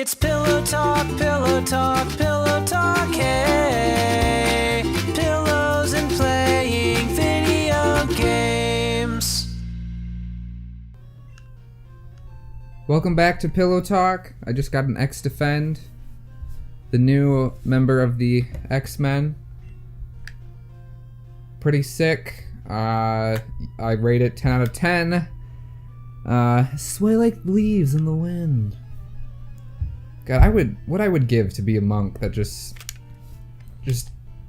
It's Pillow Talk, Pillow Talk, Pillow Talk, hey. Pillows and playing video games. Welcome back to Pillow Talk. I just got an X-Defend, the new member of the X-Men. Pretty sick. I rate it 10 out of 10. Sway like leaves in the wind. God, what I would give to be a monk that just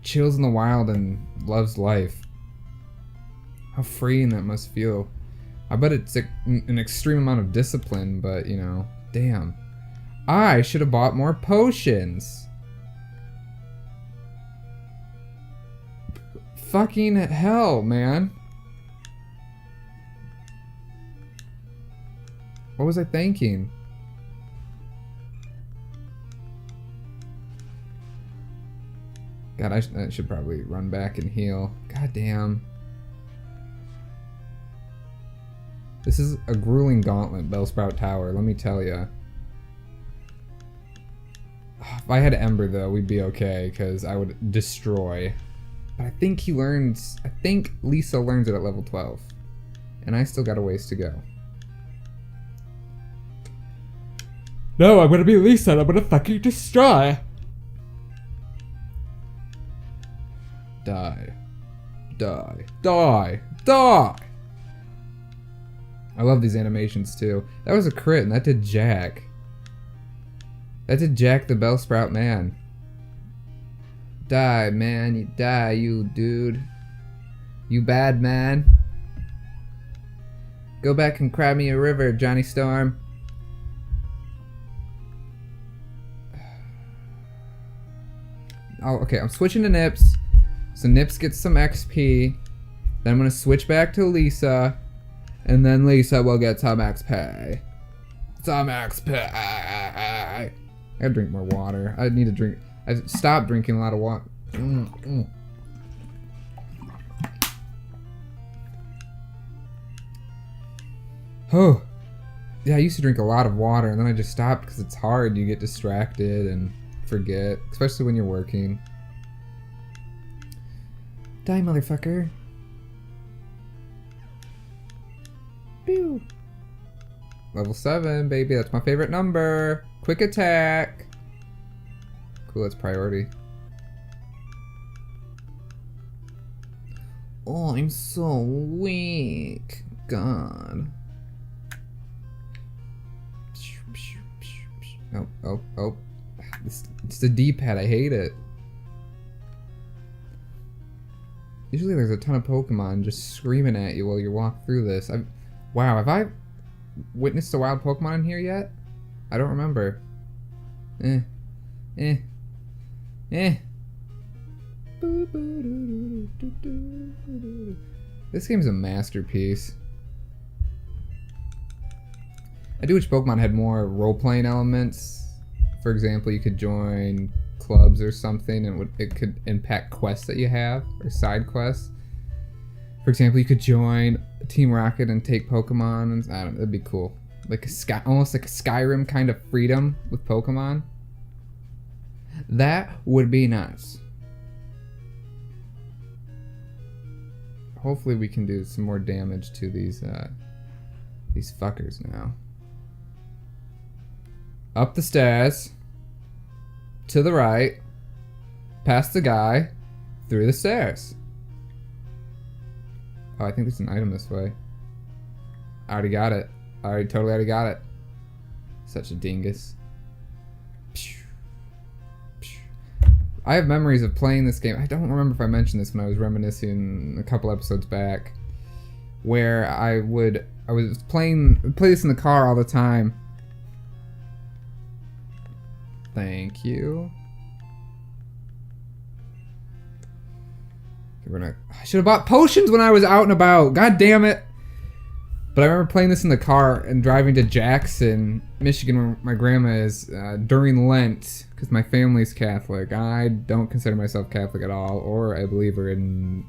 chills in the wild and loves life. How freeing that must feel. I bet it's an extreme amount of discipline, but you know, damn. I should have bought more potions. Fucking hell, man. What was I thinking? God, I should probably run back and heal. God damn. This is a grueling gauntlet, Bellsprout Tower, let me tell ya. If I had Ember though, we'd be okay, because I would destroy. But I think Lisa learns it at level 12. And I still got a ways to go. No, I'm gonna be Lisa and I'm gonna fucking destroy! Die. Die. Die. Die! I love these animations too. That was a crit and that did Jack. That did Jack the Bellsprout man. Die, man. You die, you dude. You bad man. Go back and cry me a river, Johnny Storm. Oh, okay, I'm switching to Nips. So Nips gets some XP. Then I'm gonna switch back to Lisa. And then Lisa will get some XP. Some XP. I gotta drink more water. I need to drink. I stopped drinking a lot of water. Oh. Yeah, I used to drink a lot of water and then I just stopped because it's hard. You get distracted and forget. Especially when you're working. Die, motherfucker. Pew. Level 7, baby. That's my favorite number. Quick attack. Cool, that's priority. Oh, I'm so weak. God. Oh. It's the D-pad. I hate it. Usually there's a ton of Pokemon just screaming at you while you walk through this. Wow, have I witnessed a wild Pokemon in here yet? I don't remember. This game's a masterpiece. I do wish Pokemon had more role-playing elements. For example, you could join clubs or something and it could impact quests that you have, or side quests. For example, you could join Team Rocket and take Pokemon, and I don't know, that'd be cool. Like almost like a Skyrim kind of freedom with Pokemon. That would be nice. Hopefully we can do some more damage to these fuckers now. Up the stairs. To the right. Past the guy. Through the stairs. Oh, I think there's an item this way. I already got it. I totally already got it. Such a dingus. I have memories of playing this game. I don't remember if I mentioned this when I was reminiscing a couple episodes back, where I was play this in the car all the time. Thank you. I should have bought potions when I was out and about. God damn it. But I remember playing this in the car and driving to Jackson, Michigan, where my grandma is, during Lent, because my family's Catholic. I don't consider myself Catholic at all, or a believer in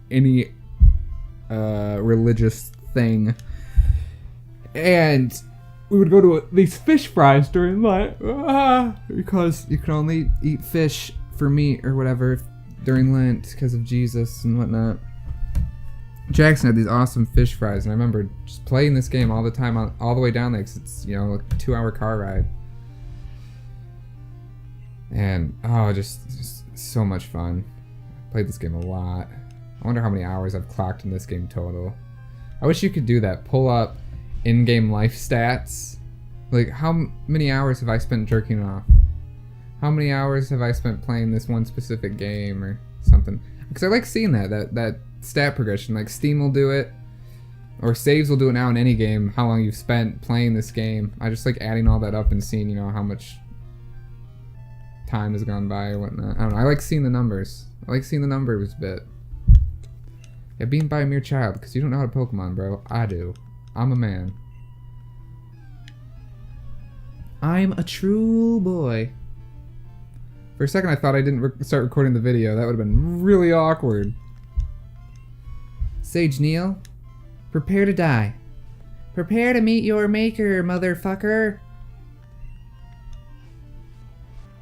any religious thing. And we would go to these fish fries during Lent because you can only eat fish for meat or whatever during Lent because of Jesus and whatnot. Jackson had these awesome fish fries, and I remember just playing this game all the time, all the way down there, because it's, you know, a 2-hour car ride. And, oh, just so much fun. I played this game a lot. I wonder how many hours I've clocked in this game total. I wish you could do that. Pull up in-game life stats. Like, how many hours have I spent jerking off? How many hours have I spent playing this one specific game or something? Because I like seeing that stat progression. Like, Steam will do it, or saves will do it now in any game, how long you've spent playing this game. I just like adding all that up and seeing, you know, how much time has gone by or whatnot. I don't know. I like seeing the numbers. I like seeing the numbers a bit. Yeah, being by a mere child, because you don't know how to Pokemon, bro. I do. I'm a man. I'm a true boy. For a second, I thought I didn't start recording the video. That would have been really awkward. Sage Neil, prepare to die. Prepare to meet your maker, motherfucker.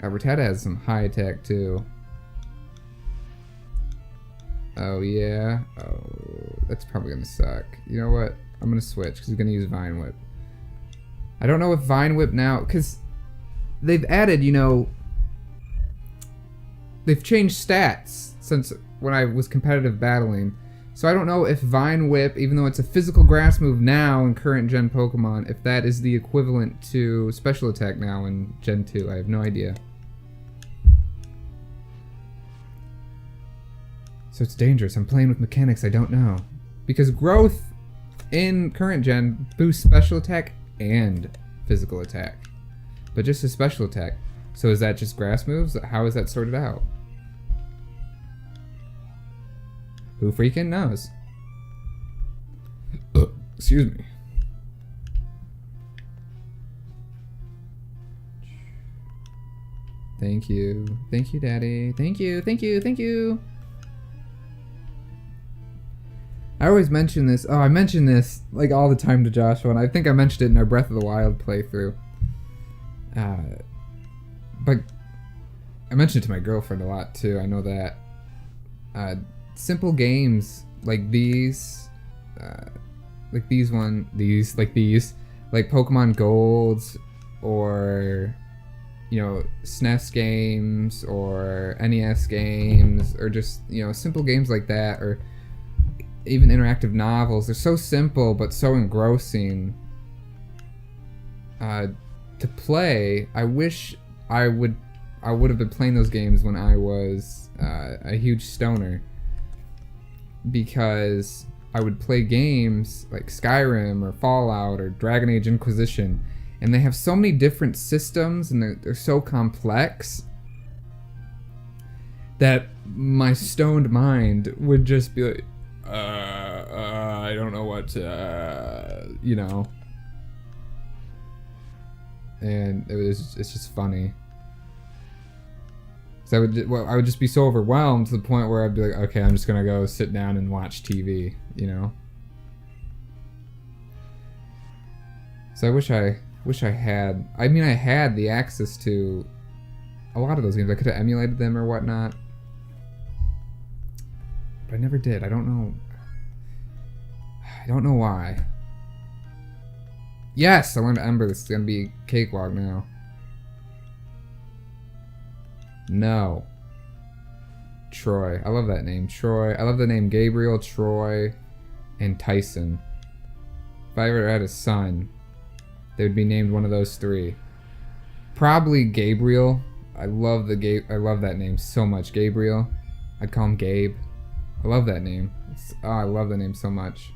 Rattata has some high attack too. Oh yeah. Oh, that's probably gonna suck. You know what? I'm gonna switch because he's gonna use Vine Whip. I don't know if Vine Whip now, because they've added, you know, they've changed stats since when I was competitive battling. So I don't know if Vine Whip, even though it's a physical grass move now in current gen Pokemon, if that is the equivalent to special attack now in Gen 2. I have no idea. So it's dangerous. I'm playing with mechanics I don't know. Because growth in current gen boosts special attack and physical attack. But just a special attack. So is that just grass moves? How is that sorted out? Who freaking knows? Excuse me. Thank you. Thank you, Daddy. Thank you, thank you, thank you. I always mention this. Oh, I mention this like all the time to Joshua, and I think I mentioned it in our Breath of the Wild playthrough. But I mentioned it to my girlfriend a lot too. I know that. Simple games like these, like Pokemon Golds, or, you know, SNES games or NES games, or just, you know, simple games like that, or even interactive novels. They're so simple but so engrossing to play. I wish I would have been playing those games when I was a huge stoner, because I would play games like Skyrim or Fallout or Dragon Age Inquisition, and they have so many different systems and they're so complex that my stoned mind would just be like, I don't know what to, you know. And it's just funny. So I would just be so overwhelmed to the point where I'd be like, okay, I'm just gonna go sit down and watch TV, you know. So I wish I had. I mean, I had the access to a lot of those games. I could have emulated them or whatnot, but I never did. I don't know. I don't know why. Yes, I learned Ember. This is gonna be cakewalk now. No. Troy. I love that name. Troy. I love the name Gabriel, Troy, and Tyson. If I ever had a son, they would be named one of those three. Probably Gabriel. I love that name so much. Gabriel. I'd call him Gabe. I love that name. I love that name so much.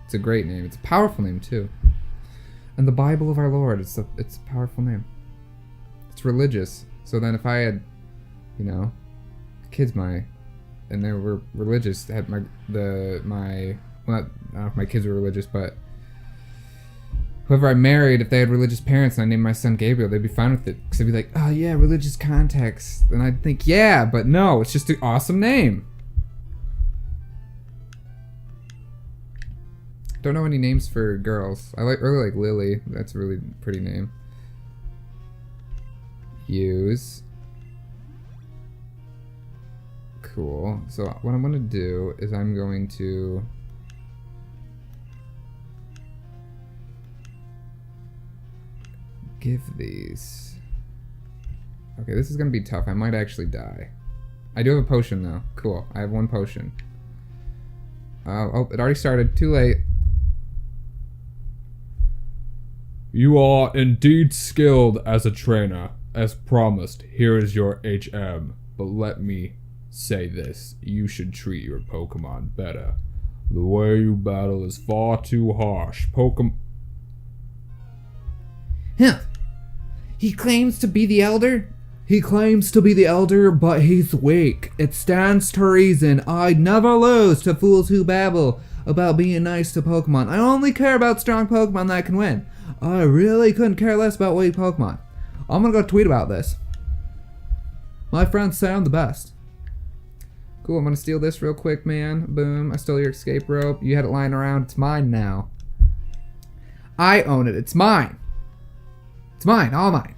It's a great name. It's a powerful name too. And the Bible of our Lord. It's a powerful name. It's religious. So then if I had, you know, kids and they were religious, had well, I don't know if my kids were religious, but whoever I married, if they had religious parents and I named my son Gabriel, they'd be fine with it. Because they'd be like, oh yeah, religious context. And I'd think, yeah, but no, it's just an awesome name. Don't know any names for girls. I really like Lily. That's a really pretty name. Use. Cool. So what I'm going to do is I'm going to give these. Okay, this is going to be tough. I might actually die. I do have a potion though. Cool. I have one potion. Oh, it already started. Too late. You are indeed skilled as a trainer. As promised, here is your HM. But let me say this. You should treat your Pokemon better. The way you battle is far too harsh. Pokemon... Huh. He claims to be the elder? He claims to be the elder, but he's weak. It stands to reason I'd never lose to fools who babble about being nice to Pokemon. I only care about strong Pokemon that can win. I really couldn't care less about weak Pokemon. I'm gonna go tweet about this. My friends say I'm the best. Cool, I'm gonna steal this real quick, man. Boom, I stole your escape rope. You had it lying around. It's mine now. I own it. It's mine. It's mine. All mine.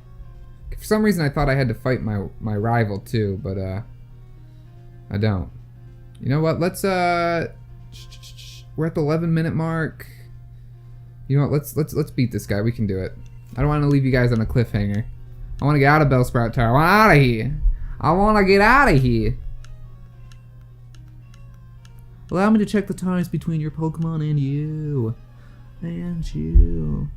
For some reason, I thought I had to fight my rival too, but I don't. You know what? Let's we're at the 11-minute mark. You know what? Let's beat this guy. We can do it. I don't want to leave you guys on a cliffhanger. I want to get out of Bellsprout Tower. I want out of here. I want to get out of here. Allow me to check the ties between your Pokemon and you. And you.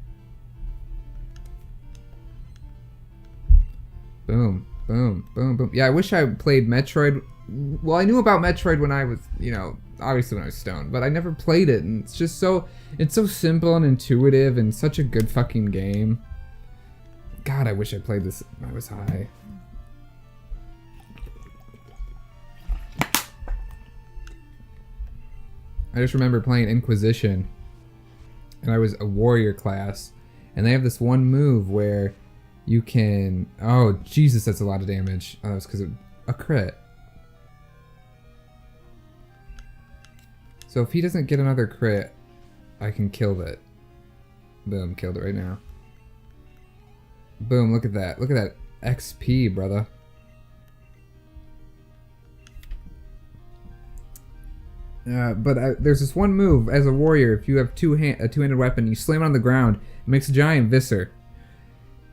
Boom, boom, boom, boom. Yeah, I wish I played Metroid. Well, I knew about Metroid when I was, you know, obviously when I was stoned, but I never played it, and it's just so, it's so simple and intuitive and such a good fucking game. God, I wish I played this when I was high. I just remember playing Inquisition, and I was a warrior class, and they have this one move where you can... Oh, Jesus, that's a lot of damage. Oh, that was because of a crit. So if he doesn't get another crit, I can kill it. Boom, killed it right now. Boom, look at that. Look at that XP, brother. There's this one move as a warrior. If you have a two-handed weapon, you slam it on the ground, it makes a giant viscer.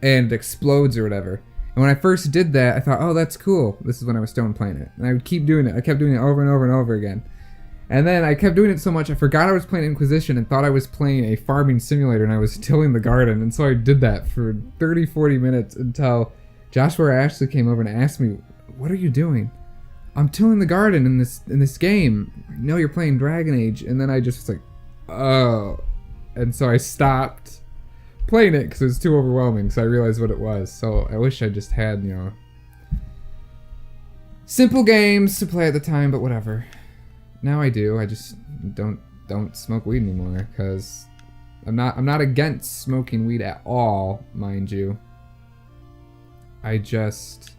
And it explodes or whatever. And when I first did that, I thought, oh, that's cool. This is when I was stoned playing it. And I would keep doing it. I kept doing it over and over and over again. And then I kept doing it so much, I forgot I was playing Inquisition and thought I was playing a farming simulator and I was tilling the garden. And so I did that for 30, 40 minutes until Joshua or Ashley came over and asked me, what are you doing? I'm tilling the garden in this game. I know you're playing Dragon Age. And then I just was like, oh. And so I stopped playing it because it was too overwhelming, so I realized what it was. So I wish I just had, you know, simple games to play at the time, but whatever. Now I do. I just don't smoke weed anymore because I'm not against smoking weed at all, mind you. I just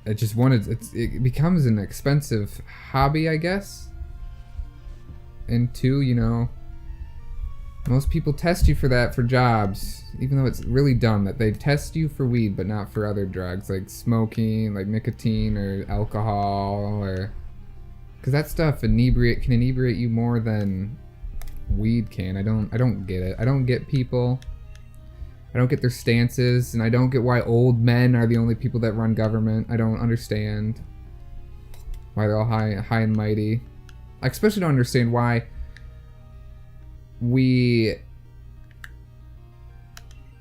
it becomes an expensive hobby, I guess. And two, you know, most people test you for that for jobs, even though it's really dumb that they test you for weed but not for other drugs like smoking, like nicotine or alcohol, or because that stuff can inebriate you more than weed can. I don't get it. I don't get people. I don't get their stances, and I don't get why old men are the only people that run government. I don't understand why they're all high and mighty. I especially don't understand why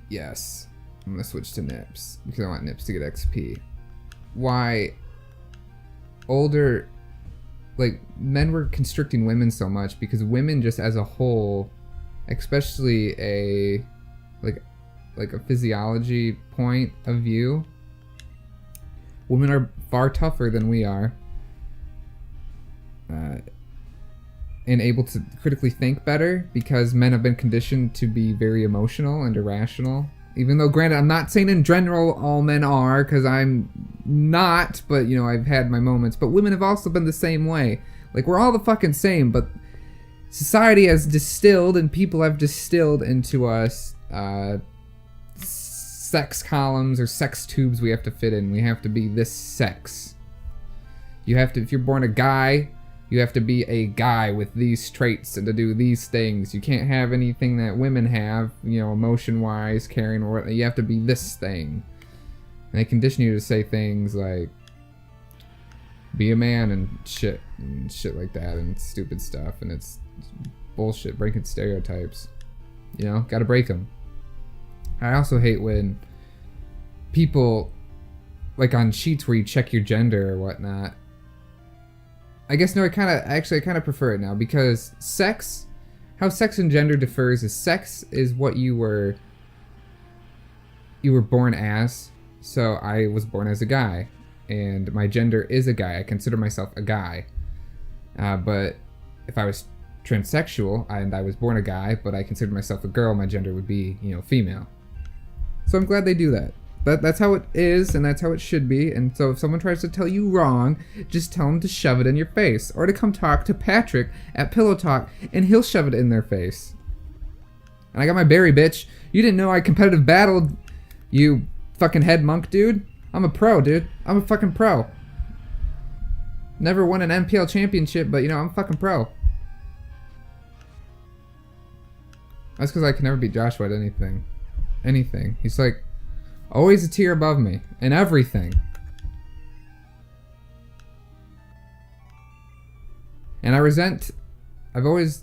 yes, I'm gonna switch to Nips because I want Nips to get XP. Why older, like, men were constricting women so much because women just as a whole, especially a like a physiology point of view, women are far tougher than we are. And able to critically think better because men have been conditioned to be very emotional and irrational. Even though, granted, I'm not saying in general all men are, because I'm not, but, you know, I've had my moments. But women have also been the same way. Like, we're all the fucking same, but society has distilled and people have distilled into us sex columns or sex tubes we have to fit in. We have to be this sex. You have to, if you're born a guy, you have to be a guy with these traits and to do these things. You can't have anything that women have, you know, emotion-wise, caring, or you have to be this thing. And they condition you to say things like, be a man and shit like that and stupid stuff. And it's bullshit, breaking stereotypes. You know, gotta break them. I also hate when people, like on sheets where you check your gender or whatnot. I guess no, I kind of prefer it now because how sex and gender differs is sex is what you were born as. So I was born as a guy, and my gender is a guy. I consider myself a guy. But if I was transsexual and I was born a guy, but I considered myself a girl, my gender would be, you know, female. So I'm glad they do that. That's how it is, and that's how it should be. And so if someone tries to tell you wrong, just tell them to shove it in your face, or to come talk to Patrick at Pillow Talk, and he'll shove it in their face. And I got my berry, bitch. You didn't know I competitive battled, you fucking head monk, dude. I'm a pro, dude. I'm a fucking pro. Never won an NPL championship, but you know, I'm a fucking pro. That's because I can never beat Joshua at anything. Anything. He's like always a tier above me in everything. And I've always,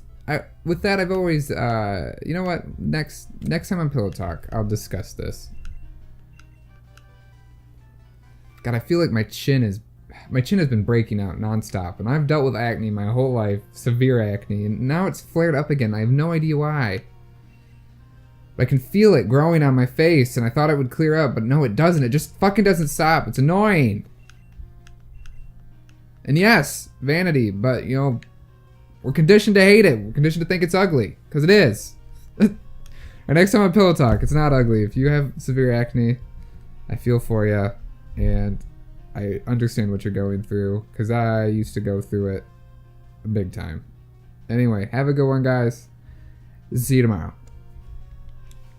you know what? Next time on Pillow Talk, I'll discuss this. God, I feel like my chin has been breaking out nonstop, and I've dealt with acne my whole life, severe acne, and now it's flared up again. I have no idea why. I can feel it growing on my face, and I thought it would clear up, but no, it doesn't. It just fucking doesn't stop. It's annoying. And yes, vanity, but, you know, we're conditioned to hate it. We're conditioned to think it's ugly, because it is. Our next time on Pillow Talk, it's not ugly. If you have severe acne, I feel for you, and I understand what you're going through, because I used to go through it big time. Anyway, have a good one, guys. See you tomorrow.